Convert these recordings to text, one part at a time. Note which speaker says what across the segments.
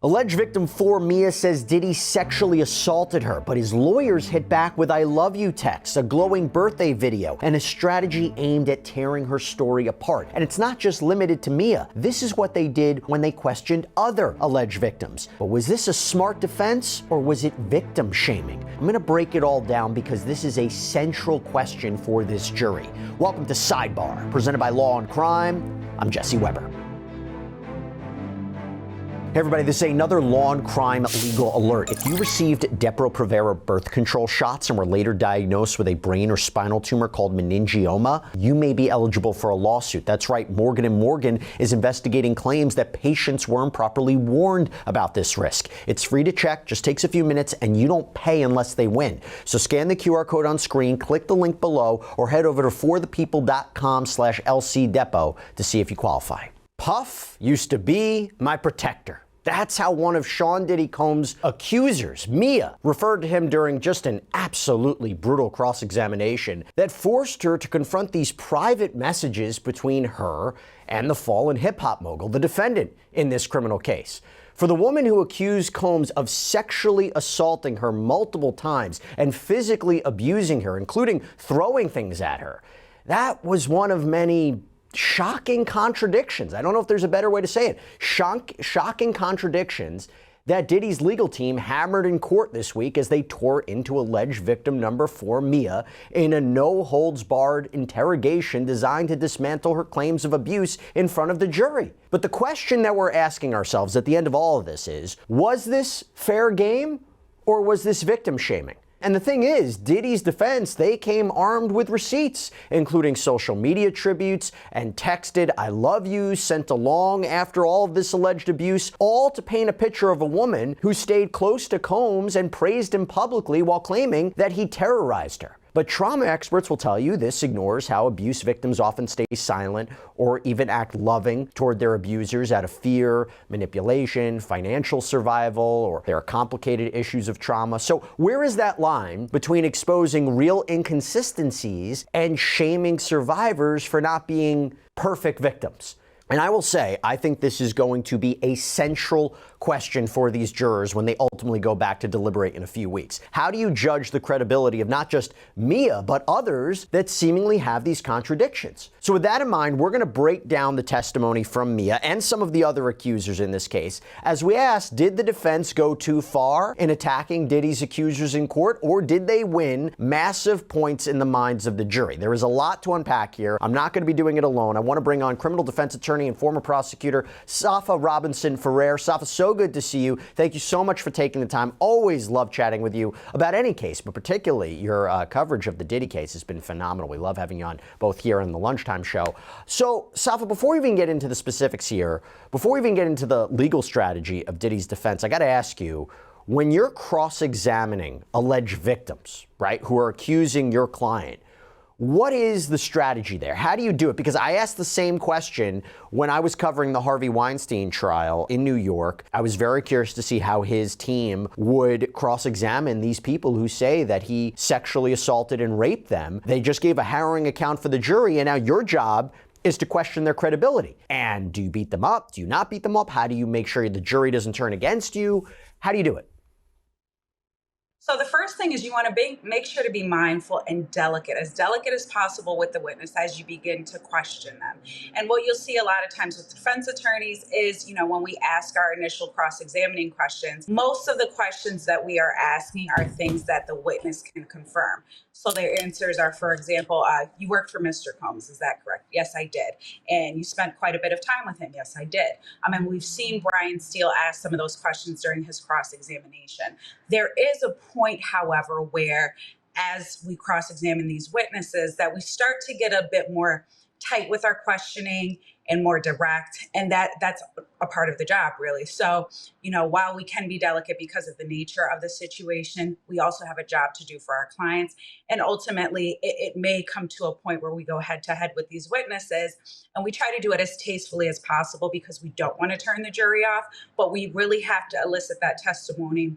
Speaker 1: Alleged victim 4, Mia, says Diddy sexually assaulted her, but his lawyers hit back with "I love you" texts, a glowing birthday video, and a strategy aimed at tearing her story apart. And it's not just limited to Mia. This is what they did when they questioned other alleged victims. But was this a smart defense, or was it victim shaming? I'm going to break it all down because this is a central question for this jury. Welcome to Sidebar, presented by Law&Crime. I'm Jesse Weber. Hey everybody, this is another Law&Crime legal alert. If you received Depo-Provera birth control shots and were later diagnosed with a brain or spinal tumor called meningioma, you may be eligible for a lawsuit. That's right, Morgan & Morgan is investigating claims that patients weren't properly warned about this risk. It's free to check, just takes a few minutes, and you don't pay unless they win. So scan the QR code on screen, click the link below, or head over to forthepeople.com/LCDepo to see if you qualify. Puff used to be my protector. That's how one of Sean Diddy Combs' accusers, Mia, referred to him during just an absolutely brutal cross-examination that forced her to confront these private messages between her and the fallen hip-hop mogul, the defendant in this criminal case. For the woman who accused Combs of sexually assaulting her multiple times and physically abusing her, including throwing things at her, that was one of many shocking contradictions. I don't know if there's a better way to say it. Shocking contradictions that Diddy's legal team hammered in court this week as they tore into alleged victim number 4, Mia, in a no-holds-barred interrogation designed to dismantle her claims of abuse in front of the jury. But the question that we're asking ourselves at the end of all of this is, was this fair game or was this victim shaming? And the thing is, Diddy's defense, they came armed with receipts, including social media tributes and texted "I love you" sent along after all of this alleged abuse, all to paint a picture of a woman who stayed close to Combs and praised him publicly while claiming that he terrorized her. But trauma experts will tell you this ignores how abuse victims often stay silent or even act loving toward their abusers out of fear, manipulation, financial survival, or there are complicated issues of trauma. So where is that line between exposing real inconsistencies and shaming survivors for not being perfect victims? And I will say, I think this is going to be a central question for these jurors when they ultimately go back to deliberate in a few weeks. How do you judge the credibility of not just Mia, but others that seemingly have these contradictions? So with that in mind, we're going to break down the testimony from Mia and some of the other accusers in this case, as we ask, did the defense go too far in attacking Diddy's accusers in court, or did they win massive points in the minds of the jury? There is a lot to unpack here. I'm not going to be doing it alone. I want to bring on criminal defense attorney and former prosecutor Safa Robinson-Ferrer. Safa, so good to see you. Thank you so much for taking the time. Always love chatting with you about any case, but particularly your coverage of the Diddy case has been phenomenal. We love having you on both here and the Lunchtime Show. So, Safa, before we even get into the specifics here, before we even get into the legal strategy of Diddy's defense, I got to ask you, when you're cross-examining alleged victims, right, who are accusing your client, what is the strategy there? How do you do it? Because I asked the same question when I was covering the Harvey Weinstein trial in New York. I was very curious to see how his team would cross-examine these people who say that he sexually assaulted and raped them. They just gave a harrowing account for the jury, and now your job is to question their credibility. And do you beat them up? Do you not beat them up? How do you make sure the jury doesn't turn against you? How do you do it?
Speaker 2: So the first thing is you want to make sure to be mindful and delicate as possible with the witness as you begin to question them. And what you'll see a lot of times with defense attorneys is, when we ask our initial cross-examining questions, most of the questions that we are asking are things that the witness can confirm. So their answers are, for example, you worked for Mr. Combs, is that correct? Yes, I did. And you spent quite a bit of time with him? Yes, I did. We've seen Brian Steele ask some of those questions during his cross-examination. There is a point, however, where as we cross-examine these witnesses, that we start to get a bit more tight with our questioning and more direct, and that's a part of the job, really. So, while we can be delicate because of the nature of the situation, we also have a job to do for our clients. And ultimately, it may come to a point where we go head to head with these witnesses, and we try to do it as tastefully as possible because we don't want to turn the jury off, but we really have to elicit that testimony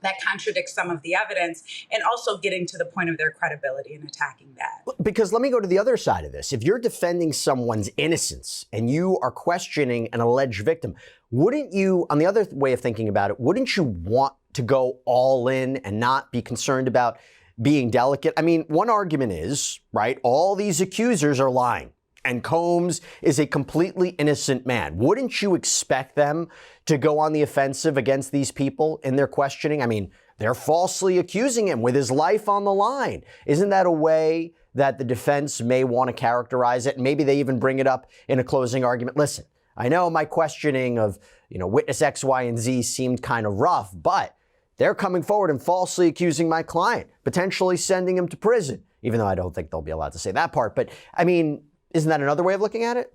Speaker 2: that contradicts some of the evidence, and also getting to the point of their credibility and attacking that.
Speaker 1: Because let me go to the other side of this. If you're defending someone's innocence and you are questioning an alleged victim, wouldn't you, on the other way of thinking about it, wouldn't you want to go all in and not be concerned about being delicate? I mean, one argument is, right, all these accusers are lying and Combs is a completely innocent man. Wouldn't you expect them to go on the offensive against these people in their questioning? I mean, they're falsely accusing him with his life on the line. Isn't that a way that the defense may want to characterize it? And maybe they even bring it up in a closing argument. Listen, I know my questioning of, witness X, Y, and Z seemed kind of rough, but they're coming forward and falsely accusing my client, potentially sending him to prison, even though I don't think they'll be allowed to say that part. But I mean, isn't that another way of looking at it?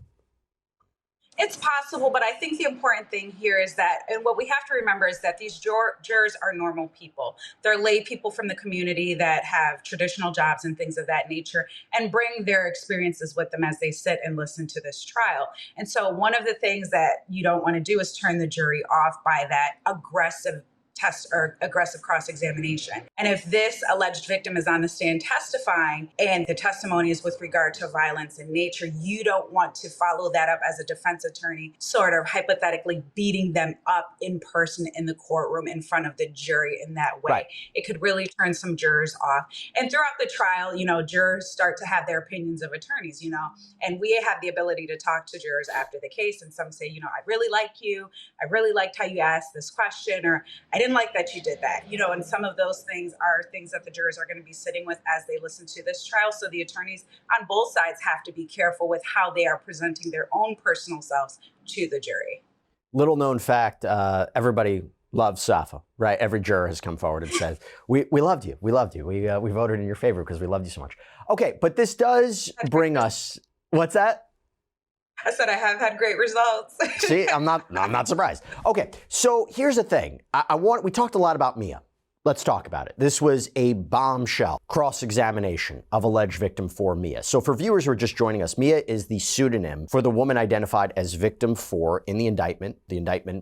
Speaker 2: It's possible, but I think the important thing here is that, and what we have to remember is that these jurors are normal people. They're lay people from the community that have traditional jobs and things of that nature and bring their experiences with them as they sit and listen to this trial. And so one of the things that you don't want to do is turn the jury off by that aggressive test or aggressive cross-examination. And if this alleged victim is on the stand testifying and the testimony is with regard to violence in nature, you don't want to follow that up as a defense attorney, sort of hypothetically beating them up in person in the courtroom in front of the jury in that way.
Speaker 1: Right.
Speaker 2: It could really turn some jurors off. And throughout the trial, jurors start to have their opinions of attorneys, and we have the ability to talk to jurors after the case. And some say, I really like you. I really liked how you asked this question, or I didn't like that you did that, and some of those things are things that the jurors are going to be sitting with as they listen to this trial. So the attorneys on both sides have to be careful with how they are presenting their own personal selves to the jury.
Speaker 1: Little known fact, everybody loves Safa, right? Every juror has come forward and said, we loved you. We loved you. We voted in your favor because we loved you so much. Okay, but this does bring us, what's that?
Speaker 2: I said I have had great results.
Speaker 1: See, I'm not surprised. Okay, so here's the thing. We talked a lot about Mia. Let's talk about it. This was a bombshell cross-examination of alleged victim 4, Mia. So for viewers who are just joining us, Mia is the pseudonym for the woman identified as victim 4 in the indictment,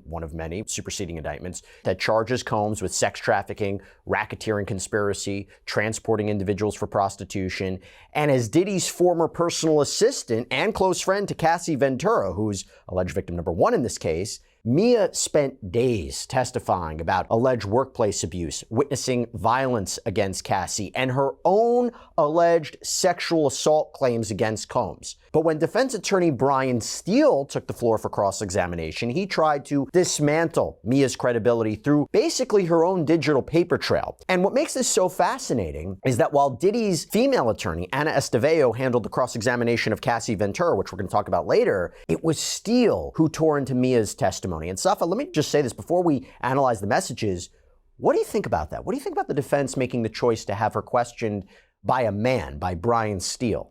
Speaker 1: one of many superseding indictments, that charges Combs with sex trafficking, racketeering conspiracy, transporting individuals for prostitution, and as Diddy's former personal assistant and close friend to Cassie Ventura, who's alleged victim number 1 in this case. Mia spent days testifying about alleged workplace abuse, witnessing violence against Cassie, and her own alleged sexual assault claims against Combs. But when defense attorney Brian Steele took the floor for cross-examination, he tried to dismantle Mia's credibility through basically her own digital paper trail. And what makes this so fascinating is that while Diddy's female attorney, Anna Esteveo, handled the cross-examination of Cassie Ventura, which we're going to talk about later, it was Steele who tore into Mia's testimony. And Safa, let me just say this before we analyze the messages. What do you think about that? What do you think about the defense making the choice to have her questioned by a man, by Brian Steele?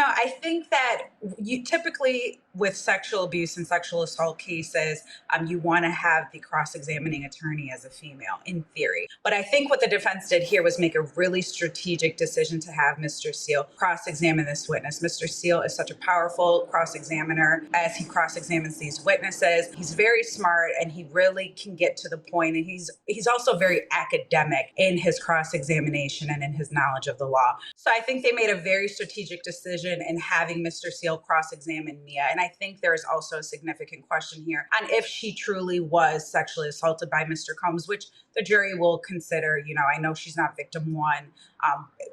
Speaker 2: I think that you typically with sexual abuse and sexual assault cases, you want to have the cross-examining attorney as a female in theory. But I think what the defense did here was make a really strategic decision to have Mr. Steele cross-examine this witness. Mr. Steele is such a powerful cross-examiner as he cross-examines these witnesses. He's very smart and he really can get to the point. And he's also very academic in his cross-examination and in his knowledge of the law. So I think they made a very strategic decision in having Mr. Steele cross-examine Mia. And I think there is also a significant question here on if she truly was sexually assaulted by Mr. Combs, which the jury will consider. I know she's not victim 1,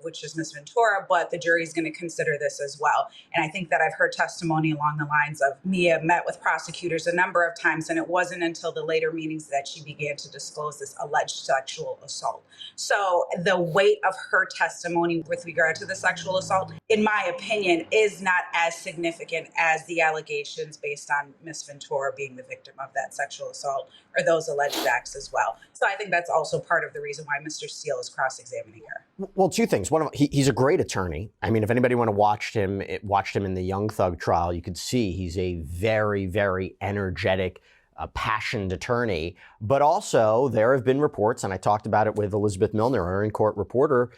Speaker 2: which is Ms. Ventura, but the jury is going to consider this as well. And I think that I've heard testimony along the lines of Mia met with prosecutors a number of times, and it wasn't until the later meetings that she began to disclose this alleged sexual assault. So the weight of her testimony with regard to the sexual assault, in my opinion, is not as significant as the allegations based on Ms. Ventura being the victim of that sexual assault or those alleged acts as well. So I think that's also part of the reason why Mr. Steele is cross-examining her.
Speaker 1: Well, 2 things. One, he's a great attorney. I mean, if anybody want to watch him in the Young Thug trial, you could see he's a very, very energetic, passionate attorney. But also, there have been reports, and I talked about it with Elizabeth Milner, our in-court reporter.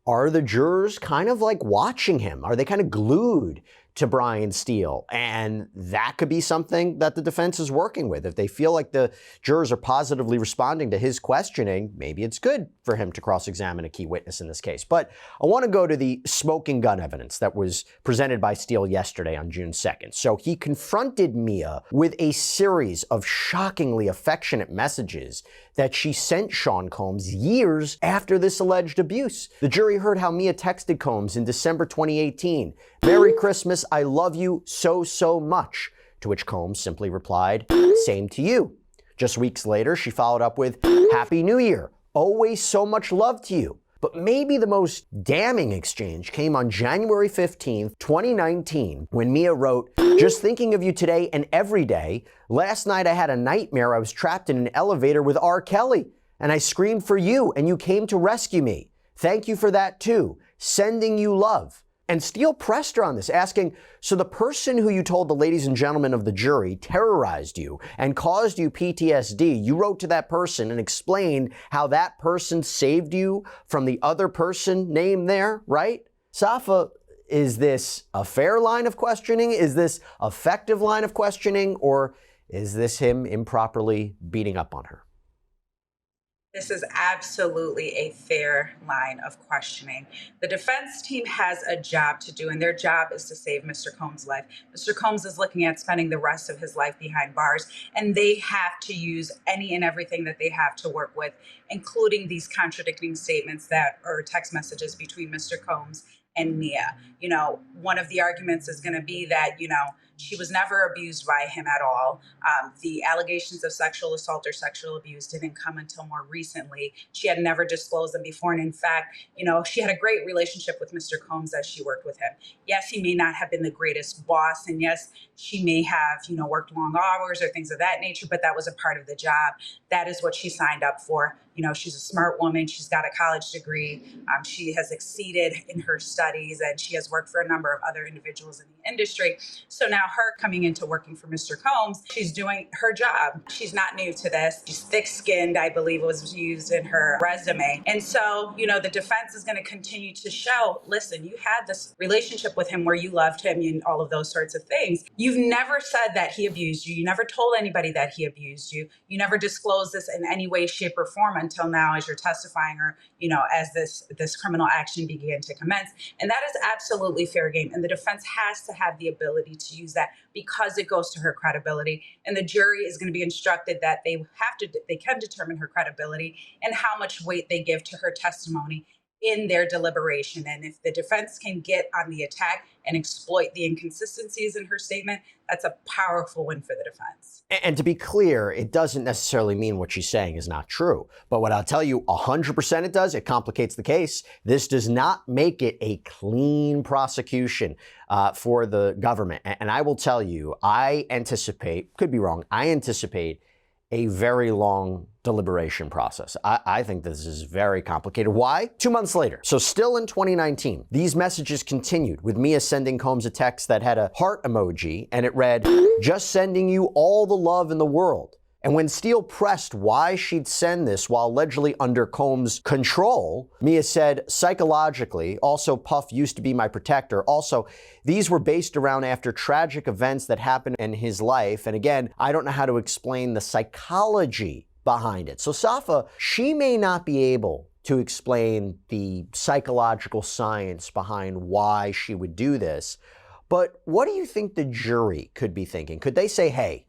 Speaker 1: Are the jurors kind of like watching him? Are they kind of glued to Brian Steele. And that could be something that the defense is working with. If they feel like the jurors are positively responding to his questioning, maybe it's good for him to cross-examine a key witness in this case. But I want to go to the smoking gun evidence that was presented by Steele yesterday on June 2nd. So he confronted Mia with a series of shockingly affectionate messages that she sent Sean Combs years after this alleged abuse. The jury heard how Mia texted Combs in December 2018, "Merry Christmas, I love you so, so much," to which Combs simply replied, "Same to you." Just weeks later, she followed up with, "Happy New Year, always so much love to you." But maybe the most damning exchange came on January 15th, 2019, when Mia wrote, "Just thinking of you today and every day. Last night I had a nightmare. I was trapped in an elevator with R. Kelly, and I screamed for you, and you came to rescue me. Thank you for that too. Sending you love." And Steele pressed her on this, asking, "So the person who you told the ladies and gentlemen of the jury terrorized you and caused you PTSD, you wrote to that person and explained how that person saved you from the other person named there, right?" Safa, is this a fair line of questioning? Is this effective line of questioning? Or is this him improperly beating up on her?
Speaker 2: This is absolutely a fair line of questioning. The defense team has a job to do, and their job is to save Mr. Combs' life. Mr. Combs is looking at spending the rest of his life behind bars, and they have to use any and everything that they have to work with, including these contradicting statements that are text messages between Mr. Combs and Mia. One of the arguments is going to be that, she was never abused by him at all. The allegations of sexual assault or sexual abuse didn't come until more recently. She had never disclosed them before. And in fact, she had a great relationship with Mr. Combs as she worked with him. Yes, he may not have been the greatest boss. And yes, she may have, worked long hours or things of that nature, but that was a part of the job. That is what she signed up for. She's a smart woman. She's got a college degree. She has exceeded in her studies, and she has worked for a number of other individuals in the industry. So now her coming into working for Mr. Combs, she's doing her job. She's not new to this. She's thick-skinned, I believe was used in her resume. And so, the defense is going to continue to show, listen, you had this relationship with him where you loved him and all of those sorts of things. You've never said that he abused you. You never told anybody that he abused you. You never disclosed this in any way, shape, or form until now as you're testifying or, as this criminal action began to commence. And that is absolutely fair game. And the defense has to have the ability to use that because it goes to her credibility. And the jury is going to be instructed that they can determine her credibility and how much weight they give to her testimony in their deliberation. And if the defense can get on the attack and exploit the inconsistencies in her statement, that's a powerful win for the defense.
Speaker 1: And to be clear, it doesn't necessarily mean what she's saying is not true. But what I'll tell you 100% it does, it complicates the case. This does not make it a clean prosecution for the government. And I will tell you, I anticipate, could be wrong, I anticipate a very long deliberation process. I think this is very complicated. Why? 2 months later, so still in 2019, these messages continued with Mia sending Combs a text that had a heart emoji and it read, "Just sending you all the love in the world." And when Steele pressed why she'd send this while allegedly under Combs' control, Mia said, "Psychologically, also Puff used to be my protector. Also, these were based around after tragic events that happened in his life. And again, I don't know how to explain the psychology behind it." So Safa, she may not be able to explain the psychological science behind why she would do this. But what do you think the jury could be thinking? Could they say, hey,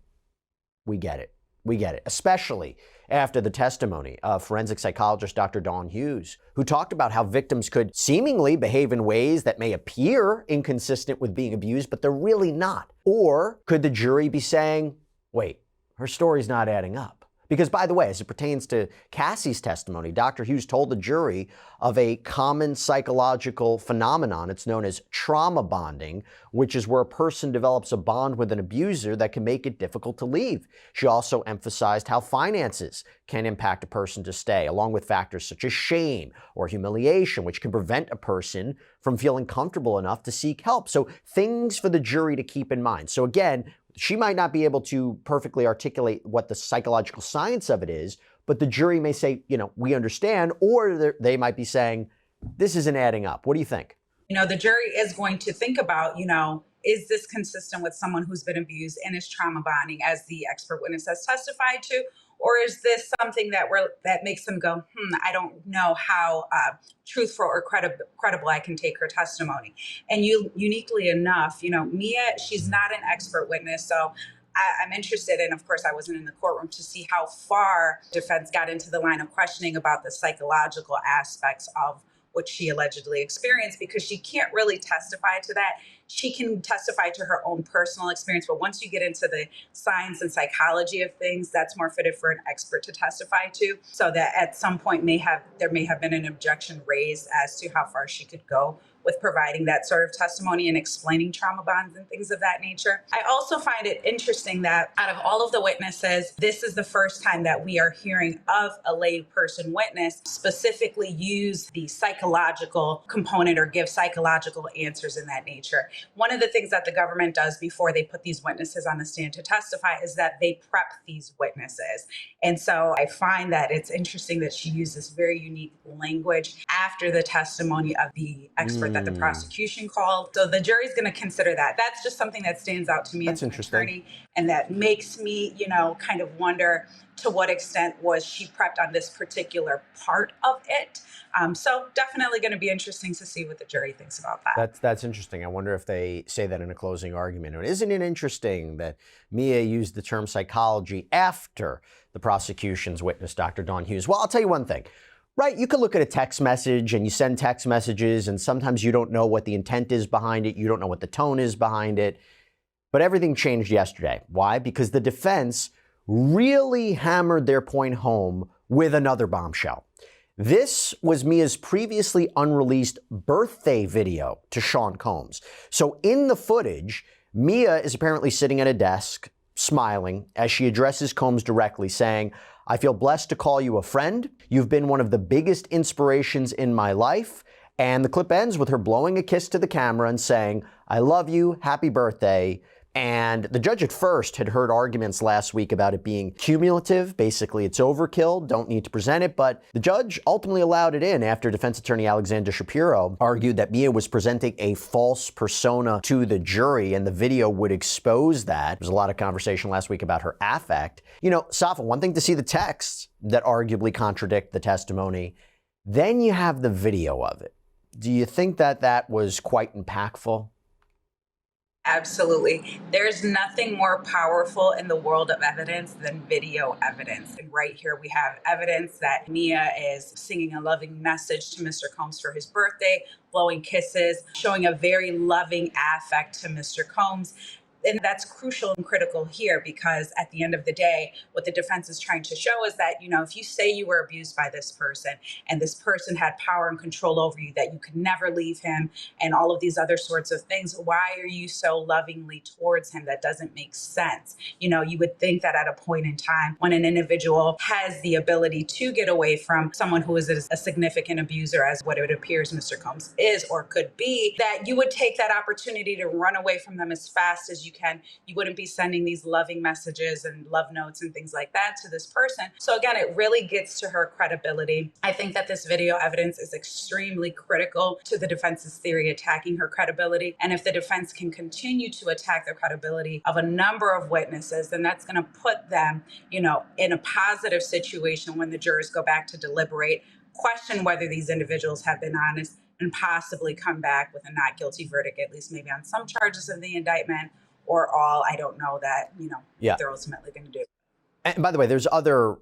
Speaker 1: we get it. We get it, especially after the testimony of forensic psychologist Dr. Dawn Hughes, who talked about how victims could seemingly behave in ways that may appear inconsistent with being abused, but they're really not. Or could the jury be saying, wait, her story's not adding up? Because, by the way, as it pertains to Cassie's testimony, Dr. Hughes told the jury of a common psychological phenomenon. It's known as trauma bonding, which is where a person develops a bond with an abuser that can make it difficult to leave. She also emphasized how finances can impact a person to stay, along with factors such as shame or humiliation, which can prevent a person from feeling comfortable enough to seek help. So things for the jury to keep in mind. So again, she might not be able to perfectly articulate what the psychological science of it is, but the jury may say, we understand, or they might be saying, this isn't adding up. What do you think?
Speaker 2: The jury is going to think about, is this consistent with someone who's been abused and is trauma bonding, as the expert witness has testified to? Or is this something that makes them go, I don't know how truthful or credible I can take her testimony? And uniquely enough, Mia, she's not an expert witness, so I'm interested, and of course I wasn't in the courtroom, to see how far defense got into the line of questioning about the psychological aspects of what she allegedly experienced, because she can't really testify to that. She can testify to her own personal experience, but once you get into the science and psychology of things, that's more fitted for an expert to testify to. So that at some point there may have been an objection raised as to how far she could go with providing that sort of testimony and explaining trauma bonds and things of that nature. I also find it interesting that out of all of the witnesses, this is the first time that we are hearing of a lay person witness specifically use the psychological component or give psychological answers in that nature. One of the things that the government does before they put these witnesses on the stand to testify is that they prep these witnesses. And so I find that it's interesting that she used this very unique language after the testimony of the expert that the prosecution called. So the jury's going to consider that. That's just something that stands out to me as an attorney, and that makes me, kind of wonder to what extent was she prepped on this particular part of it. So definitely going to be interesting to see what the jury thinks about that.
Speaker 1: That's interesting. I wonder if they say that in a closing argument. And isn't it interesting that Mia used the term psychology after the prosecution's witness, Dr. Dawn Hughes? Well, I'll tell you one thing. Right, you could look at a text message and you send text messages and sometimes you don't know what the intent is behind it. You don't know what the tone is behind it. But everything changed yesterday. Why? Because the defense really hammered their point home with another bombshell. This was Mia's previously unreleased birthday video to Sean Combs. So in the footage, Mia is apparently sitting at a desk, smiling, as she addresses Combs directly, saying, "I feel blessed to call you a friend. You've been one of the biggest inspirations in my life." And the clip ends with her blowing a kiss to the camera and saying, "I love you, happy birthday." And the judge at first had heard arguments last week about it being cumulative. Basically, it's overkill, don't need to present it. But the judge ultimately allowed it in after defense attorney Alexander Shapiro argued that Mia was presenting a false persona to the jury and the video would expose that. There was a lot of conversation last week about her affect. Safa, one thing to see the texts that arguably contradict the testimony. Then you have the video of it. Do you think that was quite impactful?
Speaker 2: Absolutely. There's nothing more powerful in the world of evidence than video evidence. And right here we have evidence that Mia is singing a loving message to Mr. Combs for his birthday, blowing kisses, showing a very loving affect to Mr. Combs. And that's crucial and critical here because at the end of the day, what the defense is trying to show is that, if you say you were abused by this person and this person had power and control over you, that you could never leave him and all of these other sorts of things, why are you so lovingly towards him? That doesn't make sense. You would think that at a point in time when an individual has the ability to get away from someone who is a significant abuser, as what it appears Mr. Combs is or could be, that you would take that opportunity to run away from them as fast as you can. You wouldn't be sending these loving messages and love notes and things like that to this person. So again, it really gets to her credibility. I think that this video evidence is extremely critical to the defense's theory attacking her credibility. And if the defense can continue to attack the credibility of a number of witnesses, then that's going to put them, in a positive situation when the jurors go back to deliberate, question whether these individuals have been honest, and possibly come back with a not guilty verdict, at least maybe on some charges of the indictment, or all. I don't know that, they're ultimately going to do.
Speaker 1: And by the way, there's other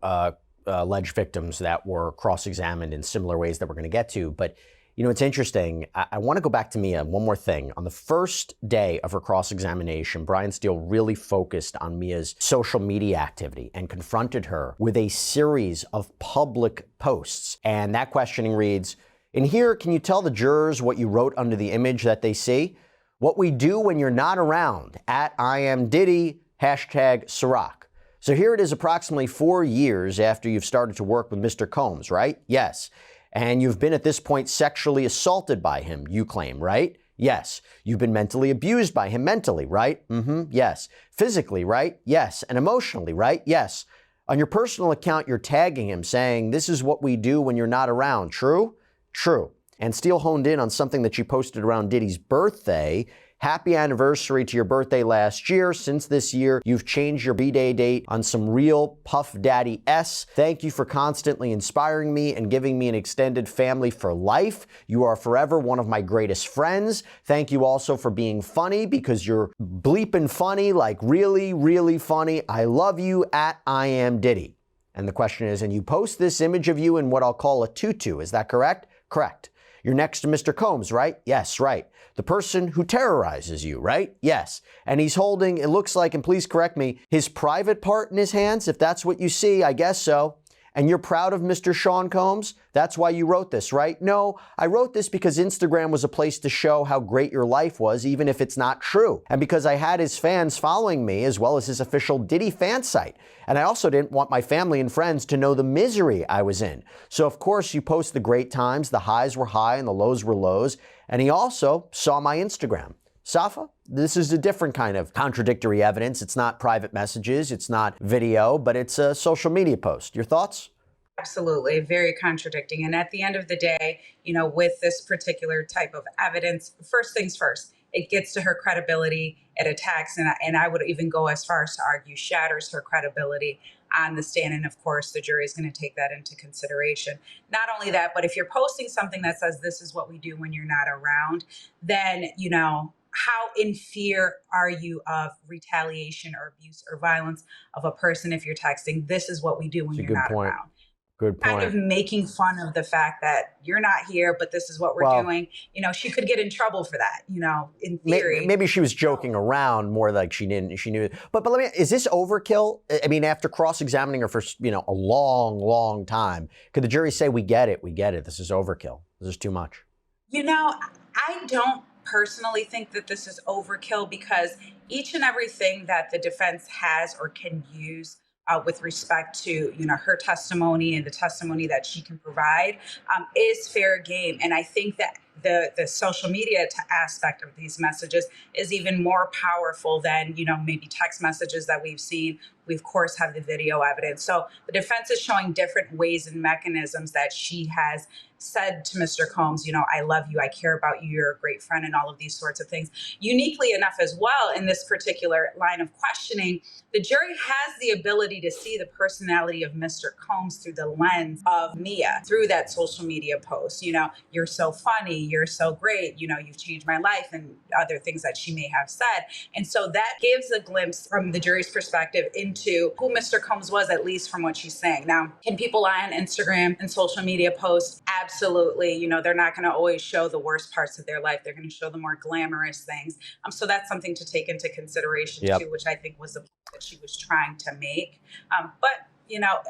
Speaker 1: alleged victims that were cross-examined in similar ways that we're going to get to. But, it's interesting. I want to go back to Mia. One more thing. On the first day of her cross-examination, Brian Steele really focused on Mia's social media activity and confronted her with a series of public posts. And that questioning reads, "In here, can you tell the jurors what you wrote under the image that they see? What we do when you're not around, at I am Diddy, #Ciroc. So here it is approximately 4 years after you've started to work with Mr. Combs, right? Yes. And you've been at this point sexually assaulted by him, you claim, right? Yes. You've been mentally abused by him mentally, right? Yes. Physically, right? Yes. And emotionally, right? Yes. On your personal account, you're tagging him saying, this is what we do when you're not around. True? True. And Steele honed in on something that she posted around Diddy's birthday, Happy anniversary to your birthday last year. Since this year, you've changed your B-Day date on some real Puff Daddy S. Thank you for constantly inspiring me and giving me an extended family for life. You are forever one of my greatest friends. Thank you also for being funny, because you're bleeping funny, like really, really funny. I love you at I am Diddy. And the question is, and you post this image of you in what I'll call a tutu. Is that correct? Correct. You're next to Mr. Combs, right? Yes, right. The person who terrorizes you, right? Yes. And he's holding, it looks like, and please correct me, his private part in his hands, if that's what you see, I guess so. And you're proud of Mr. Sean Combs? That's why you wrote this, right? No, I wrote this because Instagram was a place to show how great your life was, even if it's not true. And because I had his fans following me, as well as his official Diddy fan site. And I also didn't want my family and friends to know the misery I was in. So of course you post the great times, the highs were high and the lows were lows. And he also saw my Instagram. Safa, this is a different kind of contradictory evidence. It's not private messages, it's not video, but it's a social media post. Your thoughts?
Speaker 2: Absolutely, very contradicting. And at the end of the day, with this particular type of evidence, first things first, it gets to her credibility, it attacks, and I would even go as far as to argue shatters her credibility on the stand. And of course, the jury is going to take that into consideration. Not only that, but if you're posting something that says this is what we do when you're not around, then, how in fear are you of retaliation or abuse or violence of a person if you're texting, this is what we do when you're not around?
Speaker 1: Good point.
Speaker 2: Kind of making fun of the fact that you're not here, but this is what we're doing. She could get in trouble for that, in theory.
Speaker 1: Maybe she was joking around more, like she knew. But let me, is this overkill? I mean, after cross-examining her for, a long, long time, could the jury say, we get it, this is overkill, this is too much?
Speaker 2: I don't personally think that this is overkill, because each and everything that the defense has or can use with respect to her testimony and the testimony that she can provide is fair game. And I think that the social media aspect of these messages is even more powerful than maybe text messages that we've seen. We of course have the video evidence. So the defense is showing different ways and mechanisms that she has said to Mr. Combs, I love you, I care about you, you're a great friend, and all of these sorts of things. Uniquely enough as well, in this particular line of questioning, the jury has the ability to see the personality of Mr. Combs through the lens of Mia, through that social media post. You're so funny, you're so great, you've changed my life, and other things that she may have said. And so that gives a glimpse from the jury's perspective into who Mr. Combs was, at least from what she's saying. Now, can people lie on Instagram and social media posts? Absolutely. They're not going to always show the worst parts of their life. They're going to show the more glamorous things. So that's something to take into consideration too, which I think was the point that she was trying to make. But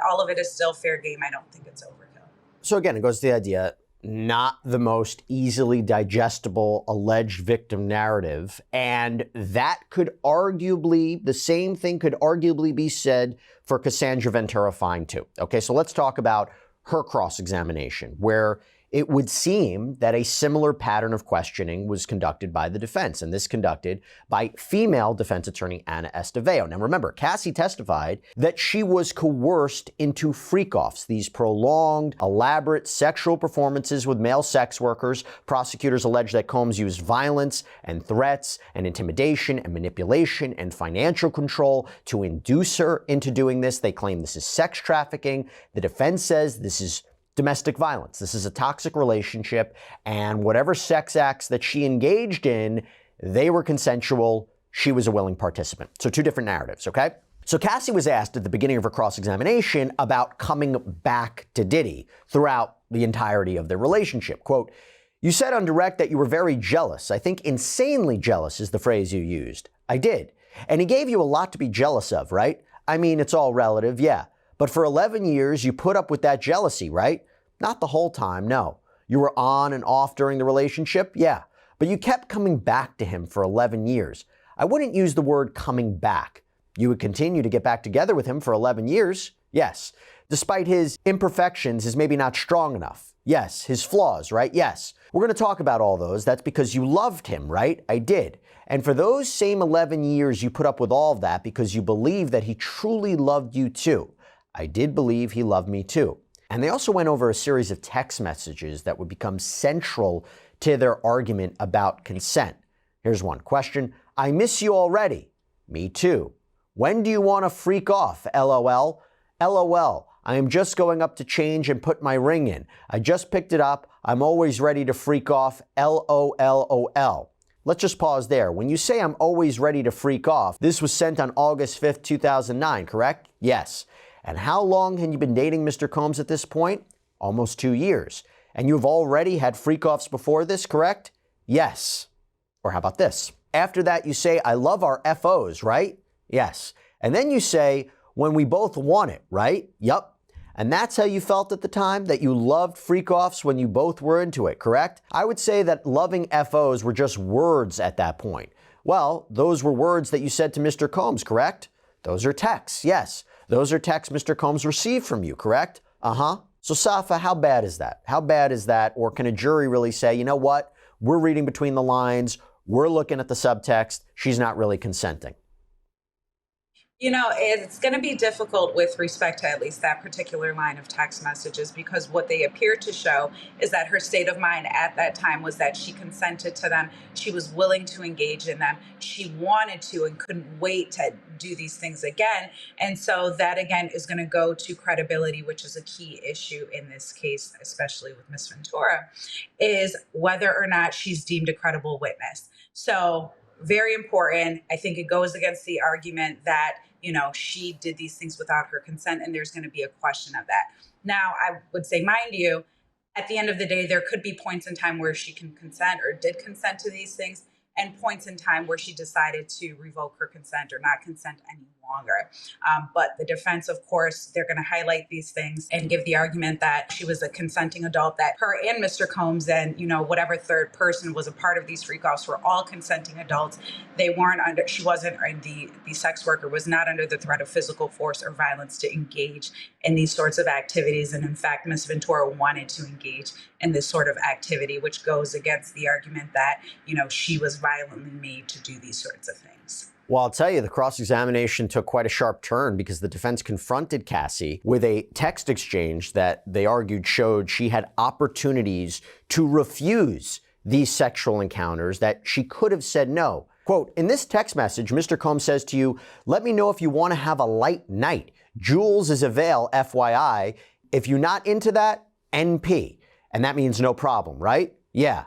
Speaker 2: all of it is still fair game. I don't think it's overkill.
Speaker 1: So again, it goes to the idea, not the most easily digestible alleged victim narrative. And that could arguably, the same thing could arguably be said for Cassandra Ventura Fine too. Okay, so let's talk about her cross-examination, where it would seem that a similar pattern of questioning was conducted by the defense, and this conducted by female defense attorney Anna Esteveo. Now remember, Cassie testified that she was coerced into freak-offs, these prolonged, elaborate sexual performances with male sex workers. Prosecutors allege that Combs used violence and threats and intimidation and manipulation and financial control to induce her into doing this. They claim this is sex trafficking. The defense says this is domestic violence. This is a toxic relationship, and whatever sex acts that she engaged in, they were consensual. She was a willing participant. So two different narratives, okay? So Cassie was asked at the beginning of her cross-examination about coming back to Diddy throughout the entirety of their relationship. Quote, "You said on direct that you were very jealous. I think insanely jealous is the phrase you used." "I did. And he gave you a lot to be jealous of, right? I mean, it's all relative, yeah. But for 11 years, you put up with that jealousy, right? Not the whole time, no. You were on and off during the relationship, yeah. But you kept coming back to him for 11 years. I wouldn't use the word coming back. You would continue to get back together with him for 11 years, yes. Despite his imperfections, his maybe not strong enough. Yes, his flaws, right? Yes. We're going to talk about all those. That's because you loved him, right? I did. And for those same 11 years, you put up with all of that because you believe that he truly loved you too. I did believe he loved me too. And they also went over a series of text messages that would become central to their argument about consent. Here's one question. I miss you already. Me too. When do you want to freak off? LOL. LOL. I am just going up to change and put my ring in. I just picked it up. I'm always ready to freak off. LOLOL. Let's just pause there. When you say I'm always ready to freak off, this was sent on August 5th, 2009, correct? Yes. And how long had you been dating Mr. Combs at this point? Almost 2 years. And you've already had freak-offs before this, correct? Yes. Or how about this? After that, you say, I love our FOs, right? Yes. And then you say, when we both want it, right? Yup. And that's how you felt at the time, that you loved freak-offs when you both were into it, correct? I would say that loving FOs were just words at that point. Well, those were words that you said to Mr. Combs, correct? Those are texts, yes. Those are texts Mr. Combs received from you, correct? Uh-huh. So Safa, how bad is that? How bad is that? Or can a jury really say, you know what? We're reading between the lines. We're looking at the subtext. She's not really consenting.
Speaker 2: You know, it's going to be difficult with respect to at least that particular line of text messages, because what they appear to show is that her state of mind at that time was that she consented to them. She was willing to engage in them. She wanted to and couldn't wait to do these things again. And so that, again, is going to go to credibility, which is a key issue in this case, especially with Ms. Ventura, is whether or not she's deemed a credible witness. So very important. I think it goes against the argument that, you know, she did these things without her consent, and there's going to be a question of that. Now, I would say, mind you, at the end of the day, there could be points in time where she can consent or did consent to these things, and points in time where she decided to revoke her consent or not consent any longer. But the defense, of course, they're going to highlight these things and give the argument that she was a consenting adult, that her and Mr. Combs and, you know, whatever third person was a part of these freak-offs were all consenting adults. They weren't under, she wasn't, or the sex worker was not under the threat of physical force or violence to engage in these sorts of activities. And in fact, Ms. Ventura wanted to engage in this sort of activity, which goes against the argument that, you know, she was violently made to do these sorts of things.
Speaker 1: Well, I'll tell you, the cross-examination took quite a sharp turn because the defense confronted Cassie with a text exchange that they argued showed she had opportunities to refuse these sexual encounters, that she could have said no. Quote, in this text message, Mr. Combs says to you, let me know if you want to have a light night. Jules is avail, FYI. If you're not into that, NP. And that means no problem, right? Yeah.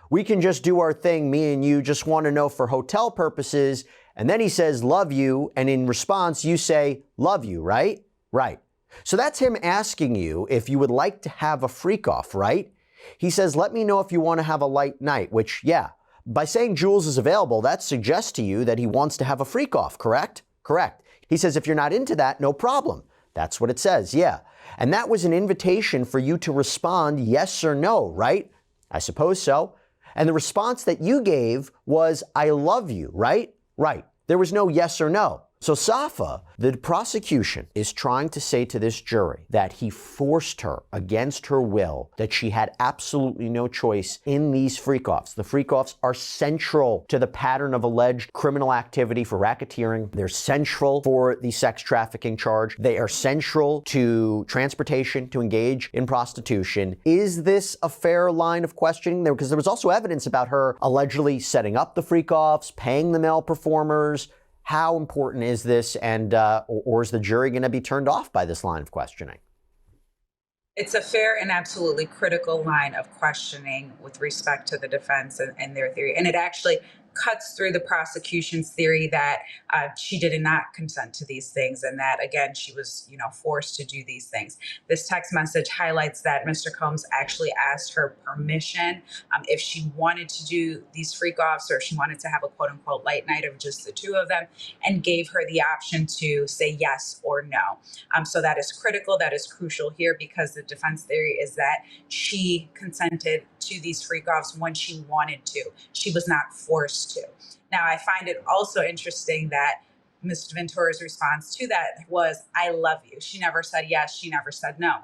Speaker 1: We can just do our thing, me and you, just want to know for hotel purposes. And then he says, love you. And in response, you say, love you, right? Right. So that's him asking you if you would like to have a freak off, right? He says, let me know if you want to have a light night, which, yeah, by saying Jules is available, that suggests to you that he wants to have a freak off, correct? Correct. He says, if you're not into that, no problem. That's what it says, yeah. And that was an invitation for you to respond yes or no, right? I suppose so. And the response that you gave was, I love you, right? Right. There was no yes or no. So Safa, the prosecution, is trying to say to this jury that he forced her against her will, that she had absolutely no choice in these freak-offs. The freak-offs are central to the pattern of alleged criminal activity for racketeering. They're central for the sex trafficking charge. They are central to transportation to engage in prostitution. Is this a fair line of questioning? Because there was also evidence about her allegedly setting up the freak-offs, paying the male performers. How important is this, and or is the jury going to be turned off by this line of questioning?
Speaker 2: It's a fair and absolutely critical line of questioning with respect to the defense and their theory. And it actually cuts through the prosecution's theory that she did not consent to these things, and that, again, she was, you know, forced to do these things. This text message highlights that Mr. Combs actually asked her permission if she wanted to do these freak-offs, or if she wanted to have a quote-unquote light night of just the two of them, and gave her the option to say yes or no. So that is critical. That is crucial here, because the defense theory is that she consented to these freak-offs when she wanted to. She was not forced to. Now, I find it also interesting that Ms. Ventura's response to that was, I love you. She never said yes. She never said no.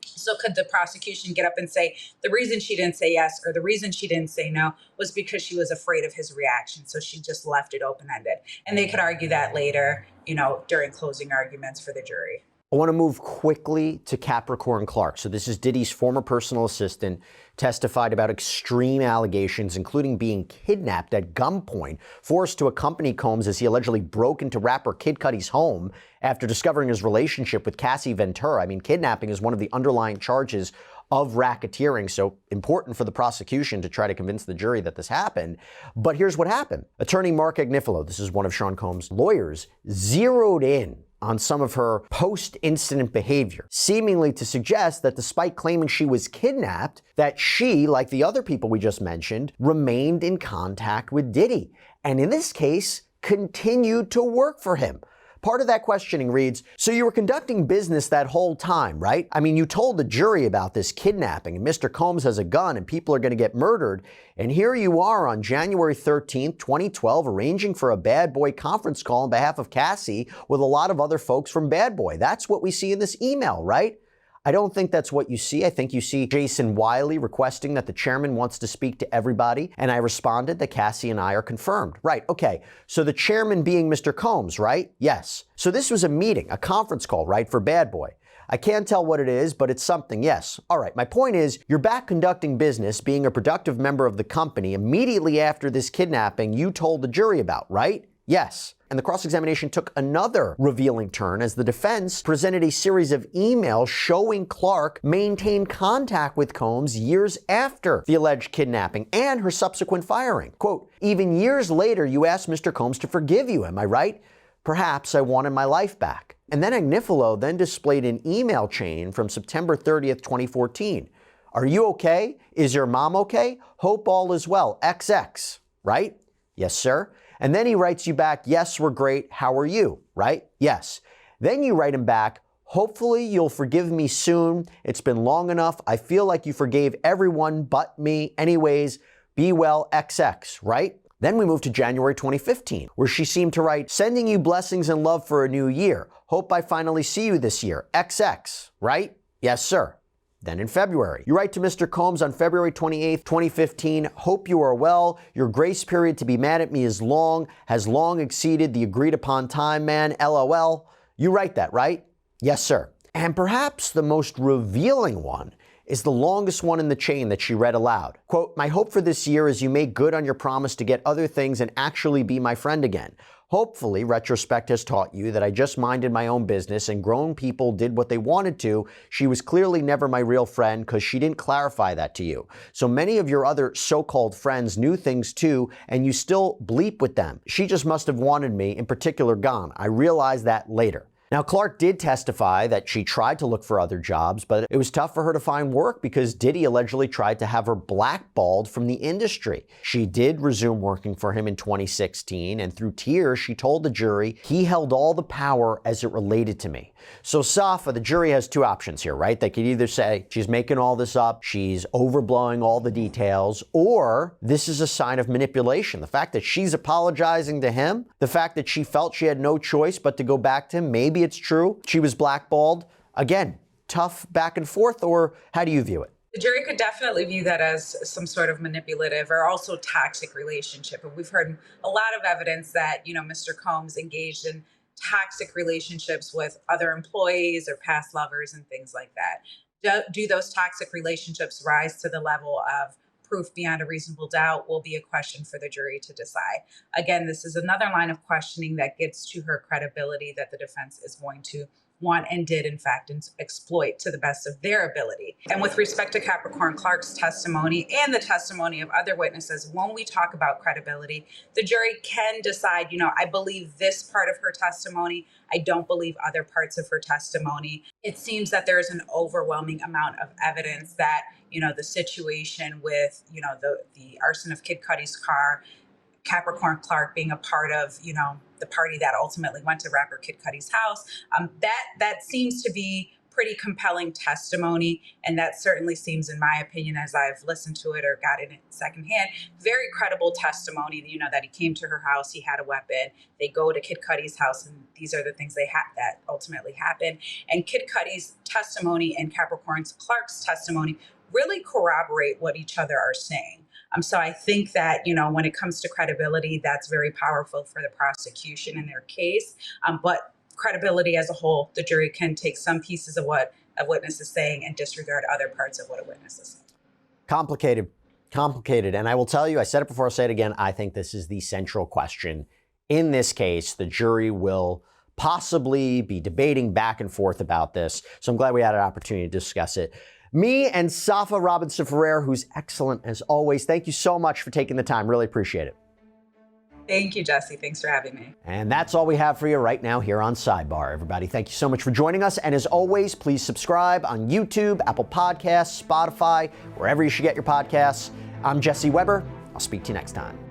Speaker 2: So could the prosecution get up and say the reason she didn't say yes or the reason she didn't say no was because she was afraid of his reaction? So she just left it open-ended. And they could argue that later, you know, during closing arguments for the jury.
Speaker 1: I want to move quickly to Capricorn Clark. So this is Diddy's former personal assistant, testified about extreme allegations, including being kidnapped at gunpoint, forced to accompany Combs as he allegedly broke into rapper Kid Cudi's home after discovering his relationship with Cassie Ventura. I mean, kidnapping is one of the underlying charges of racketeering, so important for the prosecution to try to convince the jury that this happened. But here's what happened. Attorney Mark Agnifilo, this is one of Sean Combs' lawyers, zeroed in on some of her post-incident behavior, seemingly to suggest that despite claiming she was kidnapped, that she, like the other people we just mentioned, remained in contact with Diddy, and in this case, continued to work for him. Part of that questioning reads, so you were conducting business that whole time, right? I mean, you told the jury about this kidnapping and Mr. Combs has a gun and people are going to get murdered. And here you are on January 13th, 2012, arranging for a Bad Boy conference call on behalf of Cassie with a lot of other folks from Bad Boy. That's what we see in this email, right? I don't think that's what you see. I think you see Jason Wiley requesting that the chairman wants to speak to everybody, and I responded that Cassie and I are confirmed. Right, okay, so the chairman being Mr. Combs, right? Yes. So this was a meeting, a conference call, right, for Bad Boy. I can't tell what it is, but it's something, yes. All right, my point is, you're back conducting business, being a productive member of the company immediately after this kidnapping you told the jury about, right? Yes. And the cross-examination took another revealing turn as the defense presented a series of emails showing Clark maintained contact with Combs years after the alleged kidnapping and her subsequent firing. Quote, even years later, you asked Mr. Combs to forgive you, am I right? Perhaps I wanted my life back. And then Agnifilo then displayed an email chain from September 30th, 2014. Are you okay? Is your mom okay? Hope all is well. XX, right? Yes, sir. And then he writes you back, yes, we're great. How are you? Right? Yes. Then you write him back, hopefully you'll forgive me soon. It's been long enough. I feel like you forgave everyone but me. Anyways, be well, XX, right? Then we move to January 2015, where she seemed to write, sending you blessings and love for a new year. Hope I finally see you this year. XX, right? Yes, sir. Then in February, you write to Mr. Combs on February 28th, 2015, hope you are well. Your grace period to be mad at me has long exceeded the agreed upon time, man. LOL. You write that, right? Yes, sir. And perhaps the most revealing one is the longest one in the chain that she read aloud. Quote, my hope for this year is you make good on your promise to get other things and actually be my friend again. Hopefully, retrospect has taught you that I just minded my own business and grown people did what they wanted to. She was clearly never my real friend because she didn't clarify that to you. So many of your other so-called friends knew things too, and you still bleep with them. She just must have wanted me, in particular, gone. I realized that later. Now, Clark did testify that she tried to look for other jobs, but it was tough for her to find work because Diddy allegedly tried to have her blackballed from the industry. She did resume working for him in 2016, and through tears, she told the jury he held all the power as it related to me. So Safa, the jury has two options here, right? They could either say she's making all this up, she's overblowing all the details, or this is a sign of manipulation. The fact that she's apologizing to him, the fact that she felt she had no choice but to go back to him, maybe it's true, she was blackballed. Again, tough back and forth, or how do you view it?
Speaker 2: The jury could definitely view that as some sort of manipulative or also toxic relationship. And we've heard a lot of evidence that, Mr. Combs engaged in toxic relationships with other employees or past lovers and things like that. Do those toxic relationships rise to the level of proof beyond a reasonable doubt will be a question for the jury to decide. Again, this is another line of questioning that gets to her credibility that the defense is going to want and did, in fact, exploit to the best of their ability. And with respect to Capricorn Clark's testimony and the testimony of other witnesses, when we talk about credibility, the jury can decide, I believe this part of her testimony. I don't believe other parts of her testimony. It seems that there is an overwhelming amount of evidence that, the situation with, the arson of Kid Cudi's car, Capricorn Clark being a part of, the party that ultimately went to rapper Kid Cudi's house. That seems to be pretty compelling testimony. And that certainly seems, in my opinion, as I've listened to it or got it secondhand, very credible testimony, that he came to her house, he had a weapon, they go to Kid Cudi's house, and these are the things that ultimately happened. And Kid Cudi's testimony and Capricorn Clark's testimony really corroborate what each other are saying. So I think that, when it comes to credibility, that's very powerful for the prosecution in their case. But credibility as a whole. The jury can take some pieces of what a witness is saying and disregard other parts of what a witness is saying.
Speaker 1: Complicated. And I will tell you, I said it before, I'll say it again, I think this is the central question. In this case, the jury will possibly be debating back and forth about this. So I'm glad we had an opportunity to discuss it. Me and Safa Robinson-Ferrer, who's excellent as always. Thank you so much for taking the time. Really appreciate it.
Speaker 2: Thank you, Jesse. Thanks for having me.
Speaker 1: And that's all we have for you right now here on Sidebar. Everybody, thank you so much for joining us. And as always, please subscribe on YouTube, Apple Podcasts, Spotify, wherever you should get your podcasts. I'm Jesse Weber. I'll speak to you next time.